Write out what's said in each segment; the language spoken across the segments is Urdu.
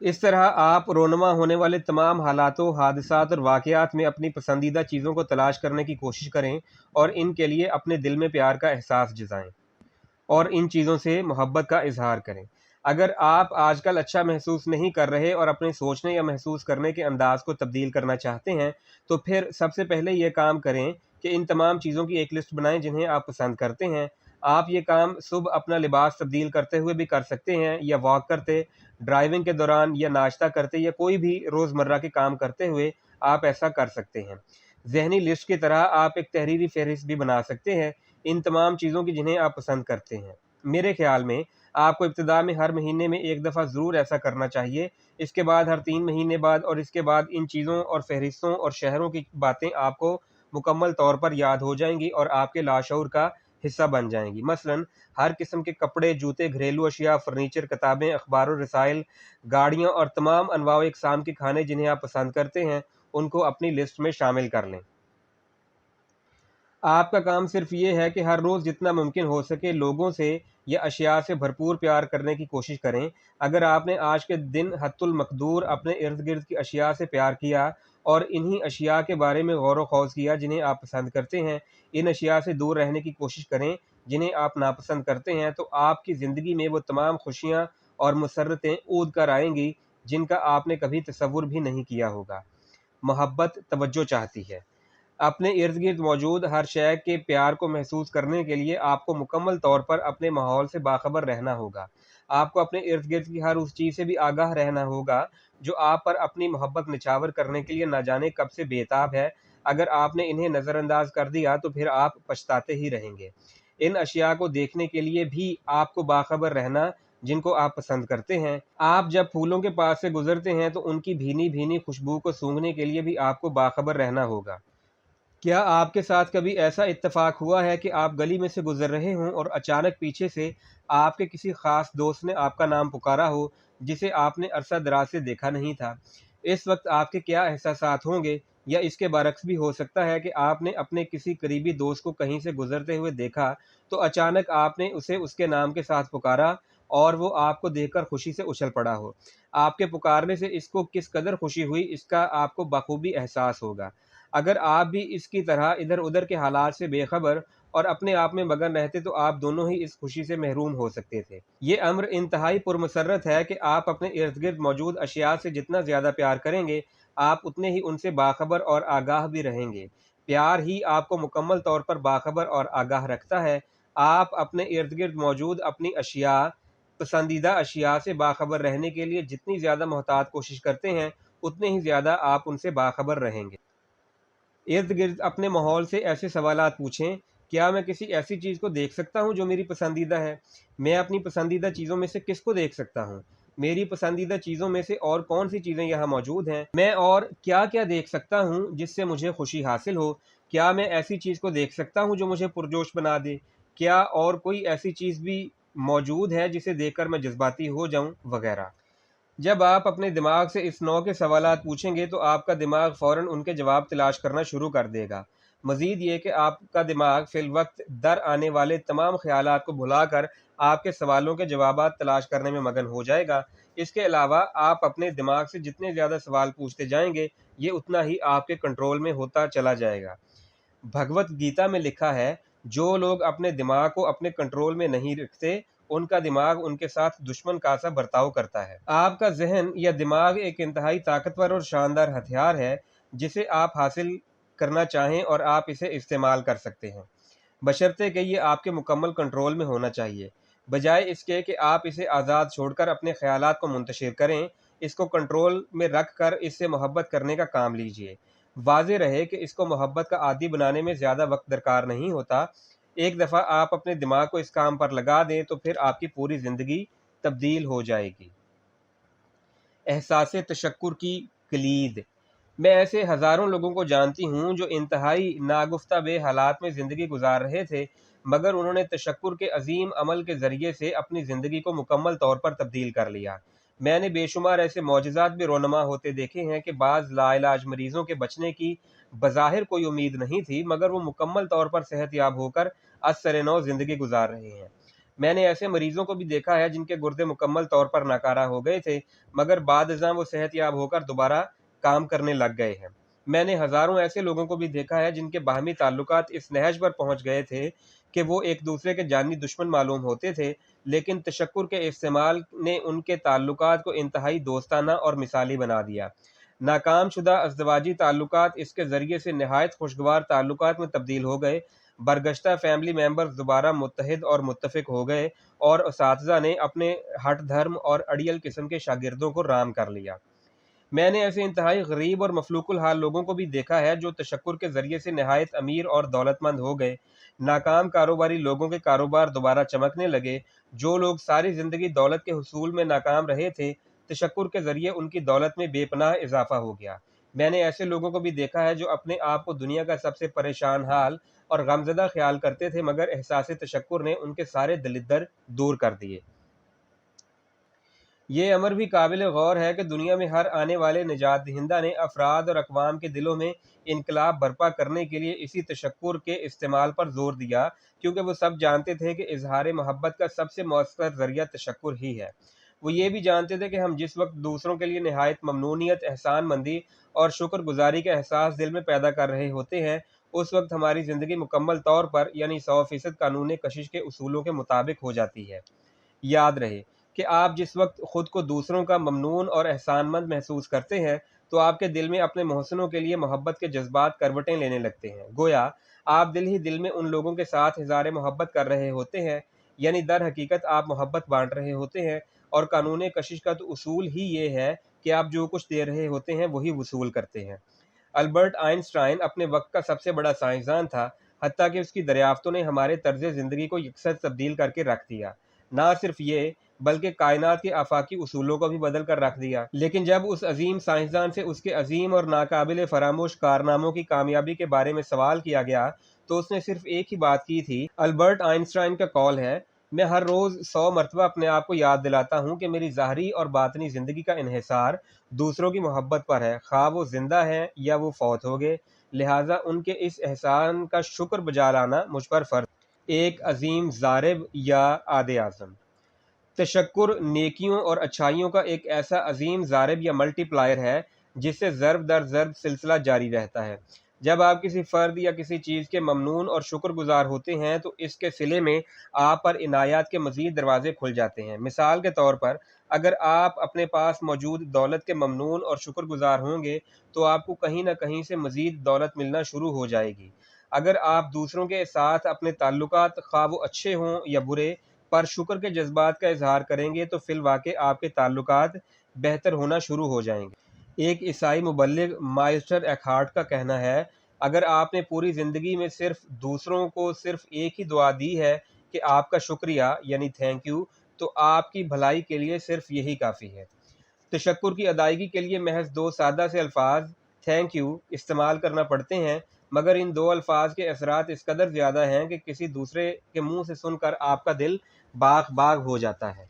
اس طرح آپ رونما ہونے والے تمام حالاتوں، حادثات اور واقعات میں اپنی پسندیدہ چیزوں کو تلاش کرنے کی کوشش کریں اور ان کے لیے اپنے دل میں پیار کا احساس جتائیں اور ان چیزوں سے محبت کا اظہار کریں۔ اگر آپ آج کل اچھا محسوس نہیں کر رہے اور اپنے سوچنے یا محسوس کرنے کے انداز کو تبدیل کرنا چاہتے ہیں تو پھر سب سے پہلے یہ کام کریں کہ ان تمام چیزوں کی ایک لسٹ بنائیں جنہیں آپ پسند کرتے ہیں۔ آپ یہ کام صبح اپنا لباس تبدیل کرتے ہوئے بھی کر سکتے ہیں، یا واک کرتے، ڈرائیونگ کے دوران، یا ناشتہ کرتے، یا کوئی بھی روزمرہ کے کام کرتے ہوئے آپ ایسا کر سکتے ہیں۔ ذہنی لسٹ کی طرح آپ ایک تحریری فہرست بھی بنا سکتے ہیں ان تمام چیزوں کی جنہیں آپ پسند کرتے ہیں۔ میرے خیال میں آپ کو ابتدا میں ہر مہینے میں ایک دفعہ ضرور ایسا کرنا چاہیے، اس کے بعد ہر 3 مہینے بعد، اور اس کے بعد ان چیزوں اور فہرستوں اور شہروں کی باتیں آپ کو مکمل طور پر یاد ہو جائیں گی اور آپ کے لاشعور کا حصہ بن جائیں گی۔ مثلا ہر قسم کے کپڑے، جوتے، گھریلو اشیاء، فرنیچر، کتابیں، اخبار و رسائل، گاڑیاں اور تمام انواع و اقسام کے کھانے جنہیں آپ پسند کرتے ہیں ان کو اپنی لسٹ میں شامل کر لیں۔ آپ کا کام صرف یہ ہے کہ ہر روز جتنا ممکن ہو سکے لوگوں سے یا اشیاء سے بھرپور پیار کرنے کی کوشش کریں۔ اگر آپ نے آج کے دن حتی المقدور اپنے ارد گرد کی اشیاء سے پیار کیا اور انہی اشیاء کے بارے میں غور و خوض کیا جنہیں آپ پسند کرتے ہیں، ان اشیاء سے دور رہنے کی کوشش کریں جنہیں آپ ناپسند کرتے ہیں، تو آپ کی زندگی میں وہ تمام خوشیاں اور مسرتیں اود کر آئیں گی جن کا آپ نے کبھی تصور بھی نہیں کیا ہوگا۔ محبت توجہ چاہتی ہے۔ اپنے ارد گرد موجود ہر شے کے پیار کو محسوس کرنے کے لیے آپ کو مکمل طور پر اپنے ماحول سے باخبر رہنا ہوگا۔ آپ کو اپنے ارد گرد کی ہر اس چیز سے بھی آگاہ رہنا ہوگا جو آپ پر اپنی محبت نچھاور کرنے کے لیے نہ جانے کب سے بے تاب ہے۔ اگر آپ نے انہیں نظر انداز کر دیا تو پھر آپ پچھتاتے ہی رہیں گے۔ ان اشیاء کو دیکھنے کے لیے بھی آپ کو باخبر رہنا جن کو آپ پسند کرتے ہیں۔ آپ جب پھولوں کے پاس سے گزرتے ہیں تو ان کی بھینی بھینی خوشبو کو سونگھنے کے لیے بھی آپ کو باخبر رہنا ہوگا۔ کیا آپ کے ساتھ کبھی ایسا اتفاق ہوا ہے کہ آپ گلی میں سے گزر رہے ہوں اور اچانک پیچھے سے آپ کے کسی خاص دوست نے آپ کا نام پکارا ہو جسے آپ نے عرصہ دراز سے دیکھا نہیں تھا؟ اس وقت آپ کے کیا احساسات ہوں گے؟ یا اس کے برعکس بھی ہو سکتا ہے کہ آپ نے اپنے کسی قریبی دوست کو کہیں سے گزرتے ہوئے دیکھا تو اچانک آپ نے اسے اس کے نام کے ساتھ پکارا اور وہ آپ کو دیکھ کر خوشی سے اچھل پڑا ہو۔ آپ کے پکارنے سے اس کو کس قدر خوشی ہوئی اس کا آپ کو بخوبی احساس ہوگا۔ اگر آپ بھی اس کی طرح ادھر ادھر کے حالات سے بے خبر اور اپنے آپ میں مگن رہتے تو آپ دونوں ہی اس خوشی سے محروم ہو سکتے تھے۔ یہ امر انتہائی پرمسرت ہے کہ آپ اپنے ارد گرد موجود اشیاء سے جتنا زیادہ پیار کریں گے آپ اتنے ہی ان سے باخبر اور آگاہ بھی رہیں گے۔ پیار ہی آپ کو مکمل طور پر باخبر اور آگاہ رکھتا ہے۔ آپ اپنے ارد گرد موجود اپنی اشیاء، پسندیدہ اشیاء سے باخبر رہنے کے لیے جتنی زیادہ محتاط کوشش کرتے ہیں اتنے ہی زیادہ آپ ان سے باخبر رہیں گے۔ ارد گرد اپنے ماحول سے ایسے سوالات پوچھیں: کیا میں کسی ایسی چیز کو دیکھ سکتا ہوں جو میری پسندیدہ ہے؟ میں اپنی پسندیدہ چیزوں میں سے کس کو دیکھ سکتا ہوں؟ میری پسندیدہ چیزوں میں سے اور کون سی چیزیں یہاں موجود ہیں؟ میں اور کیا کیا دیکھ سکتا ہوں جس سے مجھے خوشی حاصل ہو؟ کیا میں ایسی چیز کو دیکھ سکتا ہوں جو مجھے پرجوش بنا دے؟ کیا اور کوئی ایسی چیز بھی موجود ہے جسے دیکھ کر میں جذباتی ہو جاؤں؟ وغیرہ۔ جب آپ اپنے دماغ سے اس نوع کے سوالات پوچھیں گے تو آپ کا دماغ فوراً ان کے جواب تلاش کرنا شروع کر دے گا۔ مزید یہ کہ آپ کا دماغ فی الوقت در آنے والے تمام خیالات کو بھلا کر آپ کے سوالوں کے جوابات تلاش کرنے میں مگن ہو جائے گا۔ اس کے علاوہ آپ اپنے دماغ سے جتنے زیادہ سوال پوچھتے جائیں گے یہ اتنا ہی آپ کے کنٹرول میں ہوتا چلا جائے گا۔ بھگوت گیتا میں لکھا ہے، جو لوگ اپنے دماغ کو اپنے کنٹرول میں نہیں رکھتے ان کا دماغ ان کے ساتھ دشمن کا سا برتاؤ کرتا ہے۔ آپ کا ذہن یا دماغ ایک انتہائی طاقتور اور شاندار ہتھیار ہے جسے آپ حاصل کرنا چاہیں اور آپ اسے استعمال کر سکتے ہیں، بشرطے کہ یہ آپ کے مکمل کنٹرول میں ہونا چاہیے۔ بجائے اس کے کہ آپ اسے آزاد چھوڑ کر اپنے خیالات کو منتشر کریں، اس کو کنٹرول میں رکھ کر اس سے محبت کرنے کا کام لیجئے۔ واضح رہے کہ اس کو محبت کا عادی بنانے میں زیادہ وقت درکار نہیں ہوتا۔ ایک دفعہ آپ اپنے دماغ کو اس کام پر لگا دیں تو پھر آپ کی پوری زندگی تبدیل ہو جائے گی۔ احساس تشکر کی کلید۔ میں ایسے ہزاروں لوگوں کو جانتی ہوں جو انتہائی ناگفتہ بے حالات میں زندگی گزار رہے تھے، مگر انہوں نے تشکر کے عظیم عمل کے ذریعے سے اپنی زندگی کو مکمل طور پر تبدیل کر لیا۔ میں نے بے شمار ایسے معجزات بھی رونما ہوتے دیکھے ہیں کہ بعض لا علاج مریضوں کے بچنے کی بظاہر کوئی امید نہیں تھی، مگر وہ مکمل طور پر صحت یاب ہو کر از سر نو زندگی گزار رہے ہیں۔ میں نے ایسے مریضوں کو بھی دیکھا ہے جن کے گردے مکمل طور پر ناکارہ ہو گئے تھے، مگر بعد ازاں وہ صحت یاب ہو کر دوبارہ کام کرنے لگ گئے ہیں۔ میں نے ہزاروں ایسے لوگوں کو بھی دیکھا ہے جن کے باہمی تعلقات اس نہج پر پہنچ گئے تھے کہ وہ ایک دوسرے کے جانی دشمن معلوم ہوتے تھے، لیکن تشکر کے استعمال نے ان کے تعلقات کو انتہائی دوستانہ اور مثالی بنا دیا۔ ناکام شدہ ازدواجی تعلقات اس کے ذریعے سے نہایت خوشگوار تعلقات میں تبدیل ہو گئے۔ برگشتہ فیملی ممبرز دوبارہ متحد اور متفق ہو گئے، اور اساتذہ نے اپنے ہٹ دھرم اور اڑیل قسم کے شاگردوں کو رام کر لیا۔ میں نے ایسے انتہائی غریب اور مفلوق الحال لوگوں کو بھی دیکھا ہے جو تشکر کے ذریعے سے نہایت امیر اور دولت مند ہو گئے۔ ناکام کاروباری لوگوں کے کاروبار دوبارہ چمکنے لگے۔ جو لوگ ساری زندگی دولت کے حصول میں ناکام رہے تھے، تشکر کے ذریعے ان کی دولت میں بے پناہ اضافہ ہو گیا۔ میں نے ایسے لوگوں کو بھی دیکھا ہے جو اپنے آپ کو دنیا کا سب سے پریشان حال اور غمزدہ خیال کرتے تھے، مگر احساس تشکر نے ان کے سارے دلدر دور کر دیے۔ یہ امر بھی قابل غور ہے کہ دنیا میں ہر آنے والے نجات دہندہ نے افراد اور اقوام کے دلوں میں انقلاب برپا کرنے کے لیے اسی تشکر کے استعمال پر زور دیا، کیونکہ وہ سب جانتے تھے کہ اظہار محبت کا سب سے مؤثر ذریعہ تشکر ہی ہے۔ وہ یہ بھی جانتے تھے کہ ہم جس وقت دوسروں کے لیے نہایت ممنونیت، احسان مندی اور شکر گزاری کا احساس دل میں پیدا کر رہے ہوتے ہیں، اس وقت ہماری زندگی مکمل طور پر یعنی 100% قانون کشش کے اصولوں کے مطابق ہو جاتی ہے۔ یاد رہے کہ آپ جس وقت خود کو دوسروں کا ممنون اور احسان مند محسوس کرتے ہیں تو آپ کے دل میں اپنے محسنوں کے لیے محبت کے جذبات کروٹیں لینے لگتے ہیں، گویا آپ دل ہی دل میں ان لوگوں کے ساتھ اظہار محبت کر رہے ہوتے ہیں، یعنی در حقیقت آپ محبت بانٹ رہے ہوتے ہیں، اور قانون کشش کا تو اصول ہی یہ ہے کہ آپ جو کچھ دے رہے ہوتے ہیں وہی وصول کرتے ہیں۔ البرٹ آئنسٹائن اپنے وقت کا سب سے بڑا سائنسدان تھا، حتیٰ کہ اس کی دریافتوں نے ہمارے طرز زندگی کو یکسر تبدیل کر کے رکھ دیا۔ نہ صرف یہ بلکہ کائنات کے آفاقی اصولوں کو بھی بدل کر رکھ دیا۔ لیکن جب اس عظیم سائنسدان سے اس کے عظیم اور ناقابل فراموش کارناموں کی کامیابی کے بارے میں سوال کیا گیا تو اس نے صرف ایک ہی بات کی تھی۔ البرٹ آئنسٹائن کا قول ہے، میں ہر روز 100 مرتبہ اپنے آپ کو یاد دلاتا ہوں کہ میری ظاہری اور باطنی زندگی کا انحصار دوسروں کی محبت پر ہے، خواہ وہ زندہ ہیں یا وہ فوت ہو گئے، لہٰذا ان کے اس احسان کا شکر بجا لانا مجھ پر فرض ہے۔ ایک عظیم ضارب یا عاد اعظم۔ تشکر نیکیوں اور اچھائیوں کا ایک ایسا عظیم ضارب یا ملٹی پلائر ہے جس سے ضرب در ضرب سلسلہ جاری رہتا ہے۔ جب آپ کسی فرد یا کسی چیز کے ممنون اور شکر گزار ہوتے ہیں تو اس کے صلے میں آپ پر عنایات کے مزید دروازے کھل جاتے ہیں۔ مثال کے طور پر، اگر آپ اپنے پاس موجود دولت کے ممنون اور شکر گزار ہوں گے تو آپ کو کہیں نہ کہیں سے مزید دولت ملنا شروع ہو جائے گی۔ اگر آپ دوسروں کے ساتھ اپنے تعلقات، خواہ وہ اچھے ہوں یا برے، پر شکر کے جذبات کا اظہار کریں گے تو فی الواقع آپ کے تعلقات بہتر ہونا شروع ہو جائیں گے۔ ایک عیسائی مبلغ مائسٹر ایکہارٹ کا کہنا ہے، اگر آپ نے پوری زندگی میں صرف دوسروں کو صرف ایک ہی دعا دی ہے کہ آپ کا شکریہ یعنی تھینک یو، تو آپ کی بھلائی کے لیے صرف یہی کافی ہے۔ تشکر کی ادائیگی کے لیے محض دو سادہ سے الفاظ تھینک یو استعمال کرنا پڑتے ہیں، مگر ان دو الفاظ کے اثرات اس قدر زیادہ ہیں کہ کسی دوسرے کے منہ سے سن کر آپ کا دل باغ باغ ہو جاتا ہے۔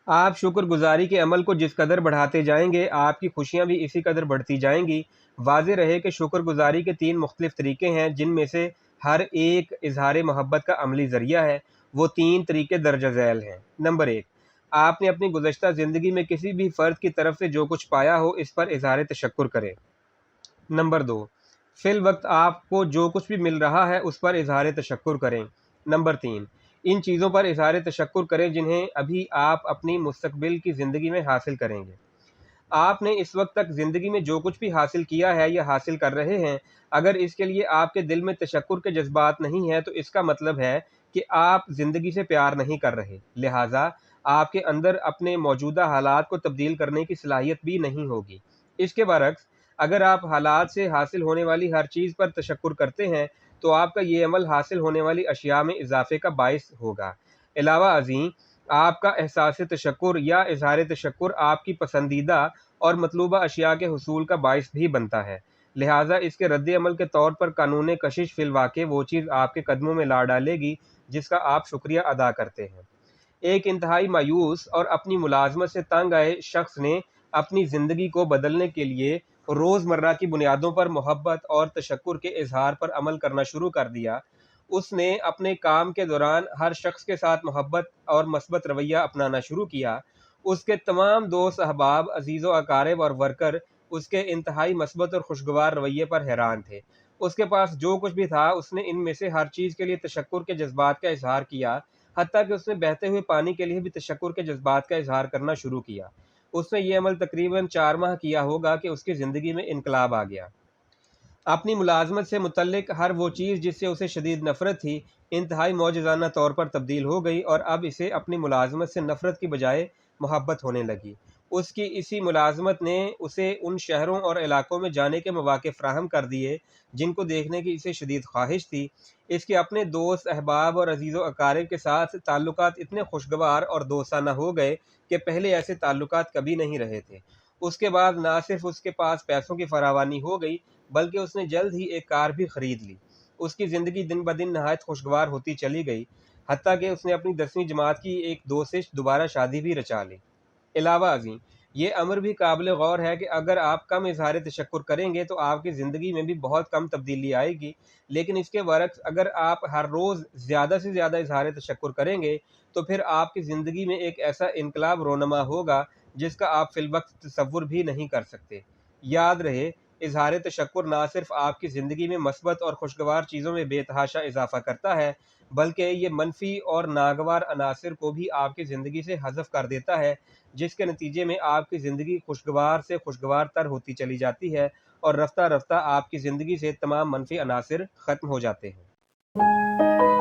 آپ شکر گزاری کے عمل کو جس قدر بڑھاتے جائیں گے، آپ کی خوشیاں بھی اسی قدر بڑھتی جائیں گی۔ واضح رہے کہ شکر گزاری کے 3 مختلف طریقے ہیں، جن میں سے ہر ایک اظہار محبت کا عملی ذریعہ ہے۔ وہ 3 طریقے درجہ ذیل ہیں۔ نمبر 1، آپ نے اپنی گزشتہ زندگی میں کسی بھی فرد کی طرف سے جو کچھ پایا ہو اس پر اظہار تشکر کریں۔ نمبر 2، فی الوقت آپ کو جو کچھ بھی مل رہا ہے اس پر اظہار تشکر کریں۔ نمبر 3، ان چیزوں پر اظہار تشکر کریں جنہیں ابھی آپ اپنی مستقبل کی زندگی میں حاصل کریں گے۔ آپ نے اس وقت تک زندگی میں جو کچھ بھی حاصل کیا ہے یا حاصل کر رہے ہیں، اگر اس کے لیے آپ کے دل میں تشکر کے جذبات نہیں ہیں تو اس کا مطلب ہے کہ آپ زندگی سے پیار نہیں کر رہے، لہٰذا آپ کے اندر اپنے موجودہ حالات کو تبدیل کرنے کی صلاحیت بھی نہیں ہوگی۔ اس کے برعکس، اگر آپ حالات سے حاصل ہونے والی ہر چیز پر تشکر کرتے ہیں تو آپ کا یہ عمل حاصل ہونے والی اشیاء میں اضافے کا باعث ہوگا۔ علاوہ ازیں، آپ کا احساس تشکر یا اظہار تشکر آپ کی پسندیدہ اور مطلوبہ اشیاء کے حصول کا باعث بھی بنتا ہے، لہٰذا اس کے رد عمل کے طور پر قانون کشش فی الواقع وہ چیز آپ کے قدموں میں لا ڈالے گی جس کا آپ شکریہ ادا کرتے ہیں۔ ایک انتہائی مایوس اور اپنی ملازمت سے تنگ آئے شخص نے اپنی زندگی کو بدلنے کے لیے روزمرہ کی بنیادوں پر محبت اور تشکر کے اظہار پر عمل کرنا شروع کر دیا۔ اس نے اپنے کام کے دوران ہر شخص کے ساتھ محبت اور مثبت رویہ اپنانا شروع کیا۔ اس کے تمام دوست احباب، عزیز و اقارب اور ورکر اس کے انتہائی مثبت اور خوشگوار رویے پر حیران تھے۔ اس کے پاس جو کچھ بھی تھا اس نے ان میں سے ہر چیز کے لیے تشکر کے جذبات کا اظہار کیا، حتیٰ کہ اس نے بہتے ہوئے پانی کے لیے بھی تشکر کے جذبات کا اظہار کرنا شروع کیا۔ اس نے یہ عمل تقریباً 4 ماہ کیا ہوگا کہ اس کی زندگی میں انقلاب آ گیا۔ اپنی ملازمت سے متعلق ہر وہ چیز جس سے اسے شدید نفرت تھی انتہائی معجزانہ طور پر تبدیل ہو گئی، اور اب اسے اپنی ملازمت سے نفرت کی بجائے محبت ہونے لگی۔ اس کی اسی ملازمت نے اسے ان شہروں اور علاقوں میں جانے کے مواقع فراہم کر دیے جن کو دیکھنے کی اسے شدید خواہش تھی۔ اس کے اپنے دوست احباب اور عزیز و اقارب کے ساتھ تعلقات اتنے خوشگوار اور دوستانہ ہو گئے کہ پہلے ایسے تعلقات کبھی نہیں رہے تھے۔ اس کے بعد نہ صرف اس کے پاس پیسوں کی فراوانی ہو گئی بلکہ اس نے جلد ہی ایک کار بھی خرید لی۔ اس کی زندگی دن بدن نہایت خوشگوار ہوتی چلی گئی، حتیٰ کہ اس نے اپنی 10ویں جماعت کی ایک دوست سے دوبارہ شادی بھی رچا لی۔ علاوہ ازیں یہ امر بھی قابل غور ہے کہ اگر آپ کم اظہار تشکر کریں گے تو آپ کی زندگی میں بھی بہت کم تبدیلی آئے گی، لیکن اس کے برعکس اگر آپ ہر روز زیادہ سے زیادہ اظہار تشکر کریں گے تو پھر آپ کی زندگی میں ایک ایسا انقلاب رونما ہوگا جس کا آپ فی الوقت تصور بھی نہیں کر سکتے۔ یاد رہے، اظہار تشکر نہ صرف آپ کی زندگی میں مثبت اور خوشگوار چیزوں میں بے تحاشا اضافہ کرتا ہے بلکہ یہ منفی اور ناگوار عناصر کو بھی آپ کی زندگی سے حذف کر دیتا ہے، جس کے نتیجے میں آپ کی زندگی خوشگوار سے خوشگوار تر ہوتی چلی جاتی ہے اور رفتہ رفتہ آپ کی زندگی سے تمام منفی عناصر ختم ہو جاتے ہیں۔